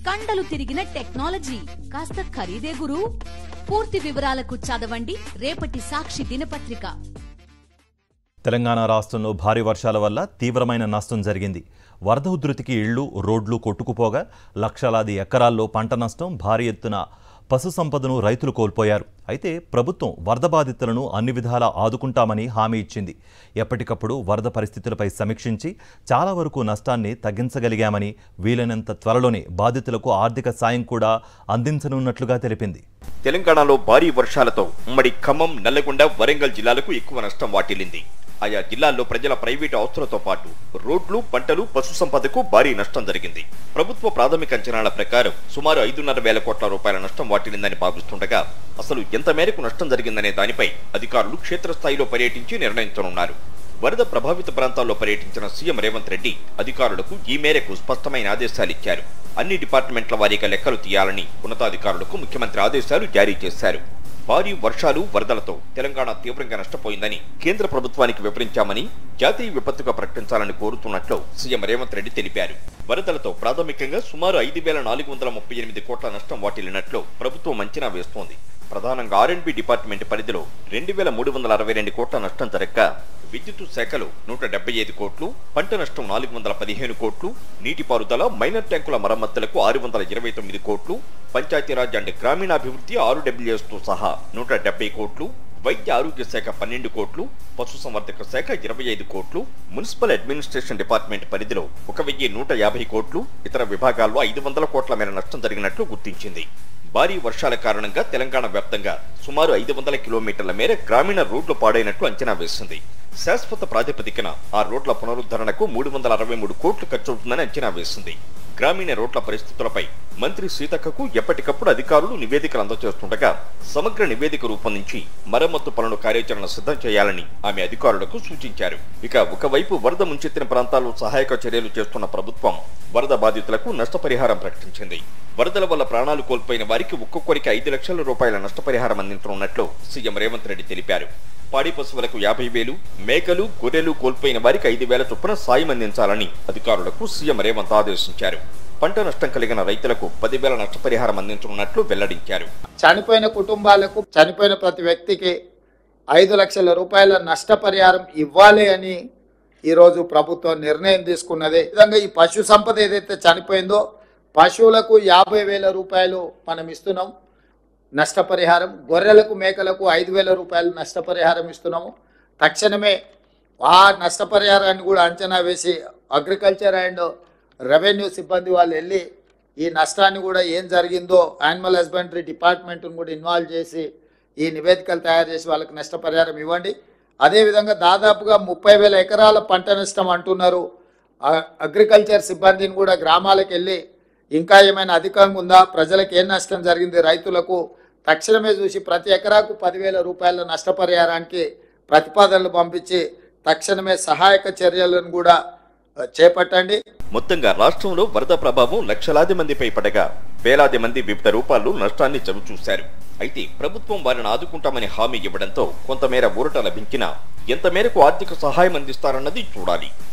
కండలు తిరిగిన టెక్నాలజీ కాస్త ఖరీదే గురు. పూర్తి వివరాలకు చదవండి రేపటి సాక్షి దినపత్రిక. తెలంగాణ రాష్ట్రంలో భారీ వర్షాల వల్ల తీవ్రమైన నష్టం జరిగింది. వరద ఉధృతికి ఇళ్లు, రోడ్లు కొట్టుకుపోగా లక్షలాది ఎకరాల్లో పంట నష్టం, భారీ ఎత్తున పశు సంపదను రైతులు కోల్పోయారు. అయితే ప్రభుత్వం వరద బాధితులను అన్ని విధాలా ఆదుకుంటామని హామీ ఇచ్చింది. ఎప్పటికప్పుడు వరద పరిస్థితులపై సమీక్షించి చాలా వరకు నష్టాన్ని తగ్గించగలిగామని, వీలైనంత త్వరలోనే బాధితులకు ఆర్థిక సాయం కూడా అందించనున్నట్లుగా తెలిపింది. తెలంగాణలో భారీ వర్షాలతో ఉమ్మడి ఖమ్మం, నల్లగొండ, వరంగల్ జిల్లాలకు ఎక్కువ నష్టం వాటిల్లింది. ఆయా జిల్లాల్లో ప్రజల ప్రైవేటు ఆస్తులతో పాటు రోడ్లు, పంటలు, పశు సంపదకు భారీ నష్టం జరిగింది. ప్రభుత్వ ప్రాథమిక అంచనాల ప్రకారం సుమారు 5,500 కోట్ల రూపాయల నష్టం వాటిల్లిందని భావిస్తుండగా అసలు ఎంత మేరకు నష్టం జరిగిందనే దానిపై అధికారులు క్షేత్రస్థాయిలో పర్యటించి నిర్ణయించనున్నారు. వరద ప్రభావిత ప్రాంతాల్లో పర్యటించిన సీఎం రేవంత్ రెడ్డి అధికారులకు ఈ మేరకు స్పష్టమైన ఆదేశాలిచ్చారు. అన్ని డిపార్ట్మెంట్ల వారీగా లెక్కలు తీయాలని ఉన్నతాధికారులకు ముఖ్యమంత్రి ఆదేశాలు జారీ చేశారు. భారీ వర్షాలు, వరదలతో తెలంగాణ తీవ్రంగా నష్టపోయిందని కేంద్ర ప్రభుత్వానికి వివరించామని, జాతీయ విపత్తుగా ప్రకటించాలని కోరుతున్నట్లు సీఎం రేవంత్ రెడ్డి తెలిపారు. వరదలతో ప్రాథమికంగా సుమారు 5,438 కోట్ల నష్టం వాటిల్లినట్లు ప్రభుత్వం అంచనా వేస్తోంది. ప్రధానంగా R&B డిపార్ట్మెంట్ పరిధిలో 2,362 కోట్ల నష్టం జరగగా విద్యుత్ శాఖలో 175 కోట్లు, పంట నష్టం 415 కోట్లు, నీటిపారుదల, మైనర్ ట్యాంకుల మరమ్మతులకు 629 కోట్లు, పంచాయతీరాజ్ అండ్ గ్రామీణాభివృద్ధి 6 తో సహా 170 కోట్లు, వైద్య ఆరోగ్య శాఖ 12 కోట్లు, పశుసంవర్ధక శాఖ 25 కోట్లు, మున్సిపల్ అడ్మినిస్ట్రేషన్ డిపార్ట్మెంట్ పరిధిలో 1,150 కోట్లు, ఇతర విభాగాల్లో 500 కోట్ల మేర నష్టం జరిగినట్లు గుర్తించింది. భారీ వర్షాల కారణంగా తెలంగాణ వ్యాప్తంగా సుమారు 500 కిలోమీటర్ల మేర గ్రామీణ రోడ్లు పాడైనట్లు అంచనా వేసింది. శాశ్వత ప్రాతిపదికన ఆ రోడ్ల పునరుద్ధరణకు 363 కోట్లు ఖర్చవుతుందని అంచనా వేసింది. గ్రామీణ రోడ్ల పరిస్థితులపై మంత్రి సీతక్కకు ఎప్పటికప్పుడు అధికారులు నివేదికలు అందజేస్తుండగా సమగ్ర నివేదిక రూపొందించి మరమ్మత్తు పనుల కార్యాచరణ సిద్ధం చేయాలని ఆమె అధికారులకు సూచించారు. ఇక ఒకవైపు వరద ముంచెత్తిన ప్రాంతాల్లో సహాయక చర్యలు చేస్తున్న ప్రభుత్వం వరద బాధితులకు నష్టపరిహారం ప్రకటించింది. వరదల వల్ల ప్రాణాలు కోల్పోయిన వారికి ఒక్కొక్కరికి 5 లక్షల రూపాయల నష్టపరిహారం అందించనున్నట్లు సీఎం రేవంత్ రెడ్డి తెలిపారు. పాడి పశువులకు 50,000, మేకలు, గొర్రెలు కోల్పోయిన వారికి 5,000 చొప్పున సాయం అందించాలని అధికారులకు సీఎం రేవంత్ ఆదేశించారు. పంట నష్టం కలిగిన రైతులకు 10,000 నష్టపరిహారం అందించనున్నట్లు వెల్లడించారు. చనిపోయిన కుటుంబాలకు, చనిపోయిన ప్రతి వ్యక్తికి 5 లక్షల రూపాయల నష్టపరిహారం ఇవ్వాలి అని ఈరోజు ప్రభుత్వం నిర్ణయం తీసుకున్నది. విధంగా ఈ పశు సంపద ఏదైతే చనిపోయిందో పశువులకు 50,000 రూపాయలు మనం ఇస్తున్నాం నష్టపరిహారం, గొర్రెలకు, మేకలకు 5,000 రూపాయలు నష్టపరిహారం ఇస్తున్నాము. తక్షణమే ఆ నష్టపరిహారాన్ని కూడా అంచనా వేసి అగ్రికల్చర్ అండ్ రెవెన్యూ సిబ్బంది వాళ్ళు వెళ్ళి ఈ నష్టాన్ని కూడా ఏం జరిగిందో యానిమల్ హస్బెండరీ డిపార్ట్మెంట్ను కూడా ఇన్వాల్వ్ చేసి ఈ నివేదికలు తయారు చేసి వాళ్ళకి నష్టపరిహారం ఇవ్వండి. అదేవిధంగా దాదాపుగా 30,000 ఎకరాల పంట నష్టం అంటున్నారు. అగ్రికల్చర్ సిబ్బందిని కూడా గ్రామాలకు వెళ్ళి ఇంకా ఏమైనా అధికంగా ఉందా, ప్రజలకు ఏం నష్టం జరిగింది, రైతులకు తక్షణమే చూసి ప్రతి ఎకరాకు 10,000 రూపాయల నష్టపరిహారానికి ప్రతిపాదనలు పంపించి తక్షణమే సహాయక చర్యలను కూడా చేపట్టండి. మొత్తంగా రాష్ట్రంలో వరద ప్రభావం లక్షలాది మందిపై పడగా వేలాది మంది వివిధ రూపాల్లో నష్టాన్ని చవిచూశారు. అయితే ప్రభుత్వం వారిని ఆదుకుంటామని హామీ ఇవ్వడంతో కొంతమేర ఊరట లభించినా ఎంత మేరకు ఆర్థిక సహాయం అందిస్తారన్నది చూడాలి.